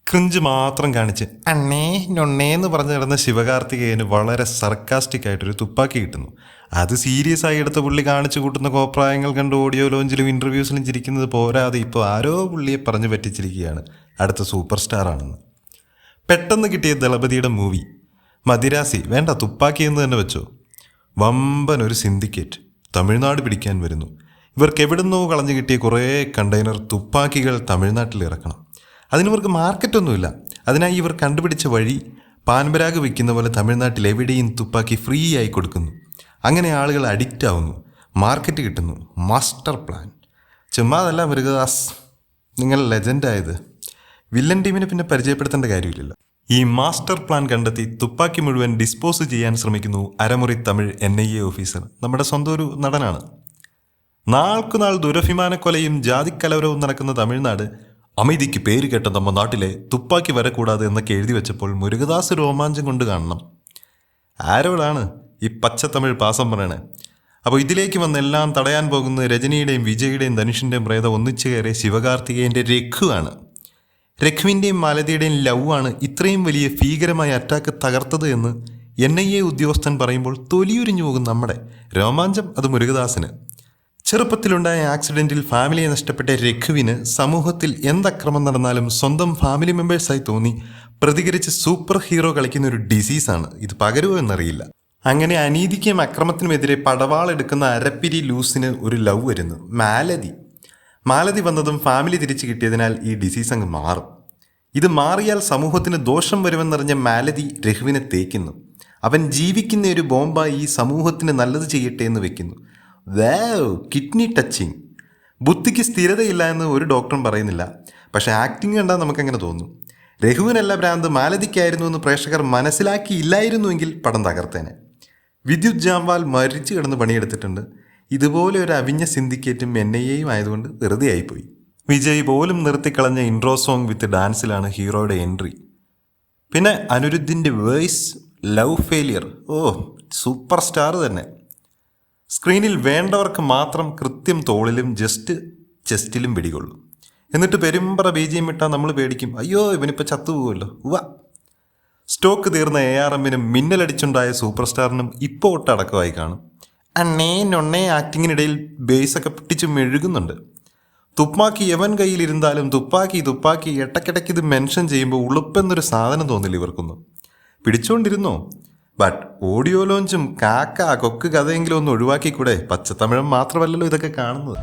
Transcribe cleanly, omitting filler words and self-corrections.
Cringe മാത്രം കാണിച്ച് അണ്ണേ നൊണ്ണേന്ന് പറഞ്ഞു കിടന്ന ശിവകാർത്തികേയന് വളരെ സർക്കാസ്റ്റിക് ആയിട്ടൊരു തുപ്പാക്കി കിട്ടുന്നു. അത് സീരിയസ് ആയി എടുത്ത പുള്ളി കാണിച്ചു കൂട്ടുന്ന കോപ്രായങ്ങൾ കണ്ട് ഓഡിയോ ലോഞ്ചിലും ഇൻ്റർവ്യൂസിലും ചിരിക്കുന്നത് പോരാതെ ഇപ്പോൾ ആരോ പുള്ളിയെ പറഞ്ഞു പറ്റിച്ചിരിക്കുകയാണ് അടുത്ത സൂപ്പർ സ്റ്റാർ ആണെന്ന്. പെട്ടെന്ന് കിട്ടിയ ദളപതിയുടെ മൂവി മദിരാസി വേണ്ട തുപ്പാക്കി എന്ന് തന്നെ വെച്ചോ. വമ്പൻ ഒരു സിൻഡിക്കേറ്റ് തമിഴ്നാട് പിടിക്കാൻ വരുന്നു. ഇവർക്ക് എവിടുന്നോ കളഞ്ഞു കിട്ടിയ കുറേ കണ്ടെയ്നർ തുപ്പാക്കികൾ തമിഴ്നാട്ടിൽ ഇറക്കണം. അതിനിവർക്ക് മാർക്കറ്റൊന്നുമില്ല. അതിനായി ഇവർ കണ്ടുപിടിച്ച വഴി പാൻപരാഗ് വിൽക്കുന്ന പോലെ തമിഴ്നാട്ടിൽ എവിടെയും തുപ്പാക്കി ഫ്രീ ആയി കൊടുക്കുന്നു. അങ്ങനെ ആളുകൾ അഡിക്റ്റ് ആവുന്നു, മാർക്കറ്റ് കിട്ടുന്നു. മാസ്റ്റർ പ്ലാൻ ചുമ്മാതല്ല മുരുകദാസ്, നിങ്ങൾ ലെജൻഡായത്. വില്ലൻ ടീമിനെ പിന്നെ പരിചയപ്പെടുത്തേണ്ട കാര്യമില്ലല്ലോ. ഈ മാസ്റ്റർ പ്ലാൻ കണ്ടെത്തി തുപ്പാക്കി മുഴുവൻ ഡിസ്പോസ് ചെയ്യാൻ ശ്രമിക്കുന്നു അരമുറി തമിഴ് NIA ഓഫീസർ. നമ്മുടെ സ്വന്തം ഒരു നടനാണ്. നാൾക്കുനാൾ ദുരഭിമാനക്കൊലയും ജാതിക്കലവരവും നടക്കുന്ന തമിഴ്നാട് അമിതിക്ക് പേര് കേട്ട നമ്മ നാട്ടിലെ തുപ്പാക്കി വരക്കൂടാതെ എന്നൊക്കെ എഴുതി വെച്ചപ്പോൾ മുരുകദാസ് രോമാഞ്ചം കൊണ്ട് കാണണം. ആരോടാണ് ഈ പച്ചത്തമിഴ് പാസം പറയണേ? അപ്പോൾ ഇതിലേക്ക് വന്ന് എല്ലാം തടയാൻ പോകുന്ന രജനിയുടെയും വിജയുടെയും ധനുഷിൻ്റെയും പ്രേതം ഒന്നിച്ചു കയറിയ ശിവകാർത്തികേയൻ്റെ രഘുവാണ്. രഘുവിൻ്റെയും മാലതിയുടെയും ലവ് ആണ് ഇത്രയും വലിയ ഭീകരമായ അറ്റാക്ക് തകർത്തത് എന്ന് NIA ഉദ്യോഗസ്ഥൻ പറയുമ്പോൾ തൊലിയുരിഞ്ഞു പോകും നമ്മുടെ രോമാഞ്ചം. അത് മുരുകദാസിന്. ചെറുപ്പത്തിലുണ്ടായ ആക്സിഡൻറ്റിൽ ഫാമിലിയെ നഷ്ടപ്പെട്ട രഘുവിന് സമൂഹത്തിൽ എന്തക്രമം നടന്നാലും സ്വന്തം ഫാമിലി മെമ്പേഴ്സായി തോന്നി പ്രതികരിച്ച് സൂപ്പർ ഹീറോ കളിക്കുന്ന ഒരു ഡിസീസാണ്. ഇത് പകരുമോ എന്നറിയില്ല. അങ്ങനെ അനീതിക്കും അക്രമത്തിനുമെതിരെ പടവാളെടുക്കുന്ന അരപ്പിരി ലൂസിന് ഒരു ലവ് വരുന്നു, മാലതി വന്നതും ഫാമിലി തിരിച്ചു കിട്ടിയതിനാൽ ഈ ഡിസീസ് അങ്ങ് മാറും. ഇത് മാറിയാൽ സമൂഹത്തിന് ദോഷം വരുമെന്നറിഞ്ഞ മാലതി രഘുവിനെ തേക്കുന്നു. അവൻ ജീവിക്കുന്ന ഒരു ബോംബായി ഈ സമൂഹത്തിന് നല്ലത് ചെയ്യട്ടെ എന്ന് വെക്കുന്നു. Kidney touching. ബുദ്ധിക്ക് സ്ഥിരതയില്ല എന്ന് ഒരു ഡോക്ടറും പറയുന്നില്ല. പക്ഷേ ആക്ടിങ് കണ്ടാൽ നമുക്കങ്ങനെ തോന്നും. രഘുവിനല്ല ഭ്രാന്ത്, മാലതിക്കായിരുന്നു എന്ന് പ്രേക്ഷകർ മനസ്സിലാക്കിയില്ലായിരുന്നുവെങ്കിൽ പടം തകർത്തേനെ. വിദ്യുത് ജാംവാൽ മരിച്ചു കിടന്ന് പണിയെടുത്തിട്ടുണ്ട്. ഇതുപോലെ ഒരു അവിഞ്ഞ സിൻഡിക്കേറ്റും NIAയും ആയതുകൊണ്ട് വെറുതെ ആയിപ്പോയി. വിജയ് പോലും നിർത്തിക്കളഞ്ഞ ഇൻട്രോ സോങ് വിത്ത് ഡാൻസിലാണ് ഹീറോയുടെ എൻട്രി. പിന്നെ അനിരുദ്ധിൻ്റെ verse love failure. Super star തന്നെ. സ്ക്രീനിൽ വേണ്ടവർക്ക് മാത്രം കൃത്യം തോളിലും ജസ്റ്റ് ചെസ്റ്റിലും പിടികൊള്ളും. എന്നിട്ട് പെരുമ്പറ BGM ഇട്ടാൽ നമ്മൾ പേടിക്കും, അയ്യോ ഇവനിപ്പോൾ ചത്തുപോകുമല്ലോ. സ്റ്റോക്ക് തീർന്ന ARMനും മിന്നലടിച്ചുണ്ടായ സൂപ്പർ സ്റ്റാറിനും ഇപ്പോൾ ഒട്ടടക്കമായി കാണും. അണ്ണേ നൊണ്ണേ ആക്ടിങ്ങിനിടയിൽ ബേസൊക്കെ പൊട്ടിച്ച് മെഴുകുന്നുണ്ട്. തുപ്പാക്കി എവൻ കയ്യിലിരുന്നാലും തുപ്പാക്കി ഇടയ്ക്കിടയ്ക്ക് ഇത് മെൻഷൻ ചെയ്യുമ്പോൾ ഉളുപ്പെന്നൊരു സാധനം തോന്നില്ല ഇവർക്കൊന്നും. പിടിച്ചോണ്ടിരുന്നോ? ബട്ട് ഓഡിയോ ലോഞ്ചും കൊക്ക് കഥയെങ്കിലും ഒന്ന് ഒഴിവാക്കിക്കൂടെ? പച്ചത്തമിഴം മാത്രമല്ലല്ലോ ഇതൊക്കെ കാണുന്നത്.